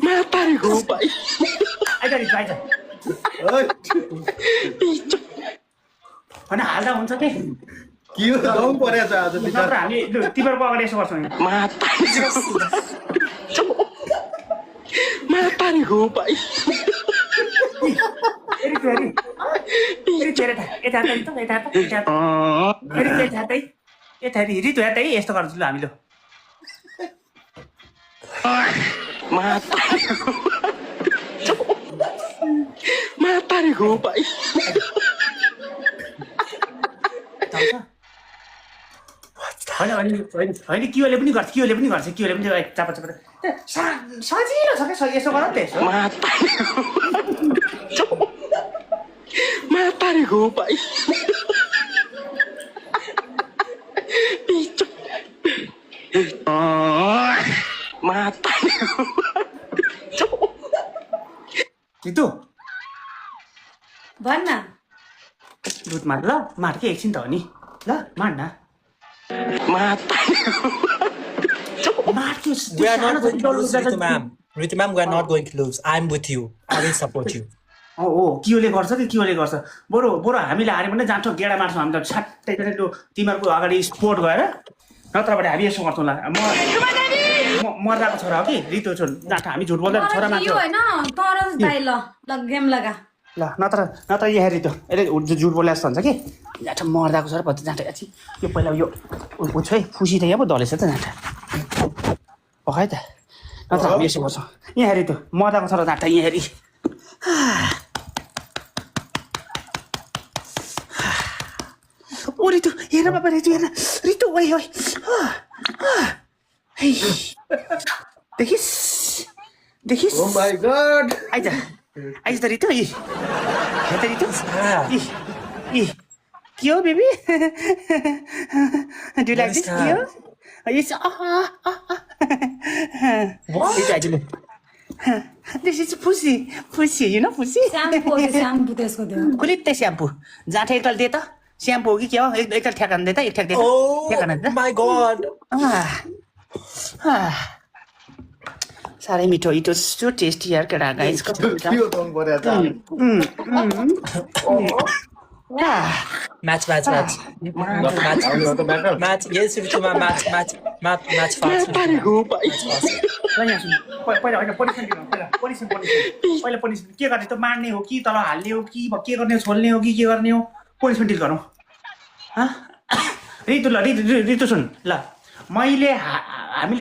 मातारेको भाइ आइज रितु आइज होइन हाल्दा हुन्छ के के हो गाउँ परेको छ आज नत्र हामी तिमीहरूको अगाडि यसो गर्छौँ मातारेको भाइ रितु हेर्दै यस्तो गर्छु ल हामी ल मातारेको भाइ होइन कियोले पनि गर्छ कियोले पनि चापा चापा सजिलो छ क्या यसो गर नि त यसो मातारेको भाइ रितु भन्न दुध मार ल मार के एकछिन त हो नि ल मार न We are not going to lose, Ritu ma'am. Ritu ma'am, we are not going to lose. I'm with you. I will support you. हो कियोले गर्छ कि कियोले गर्छ बरु हामीले हार्यो भने जान्छौँ गेडा मार्छौँ हामी त छ्याट्टै पनि त्यो तिमीहरूको अगाडि स्पोर्ट गएर नत्रबाट हामी यसो गर्छौँ ल मर्दाको छोरा हो कि रितु जान्छ हामी झुट बोल्दा छोरा मान्छे होइन तर दाइ ल गेम लगा ल नत्र यहाँ रितु यसले झुट बोले जस्तो हुन्छ कि जान्छ मर्दाको छोरा भन्छ जान्छ एकछिन यो पहिला यो छ है खुसी त यहाँ पो दलेछ त जान्छ पखाइ त नत्र हामी यसो गर्छौँ यहाँ रितु मर्दाको छोरा जान्छ यहाँ हेरी ओ रितु हेर बाबा रितु हेर रितु ओइ ओइ देखिस् ओ माय गॉड आइज त रितु हेर त रितु के हो बेबी डु लाइक दिस के हो Yes. What? This is pussy. Pussy, you know pussy? Shampoo त्यसको दियो कुलित्ते स्याम्पू जाँठे एकताल दे त स्याम्पू हो कि के हो एकताल ठ्याकान दे त एक ठ्याक दे त ठ्याकान दे My God. साह्रै मिठो इट वाज सो टेस्टी यार केटा गाइस के हो गाउँ परेको छ Match. Yes, Ritu ma'am. Match fast. पहिला पनिसमेन्ट के गर्ने त मार्ने हो कि तल हाल्ने हो कि के गर्ने हो छोल्ने हो कि के गर्ने हो पनिसमेन्ट गरौँ रितु ल रितु सुन ल मैले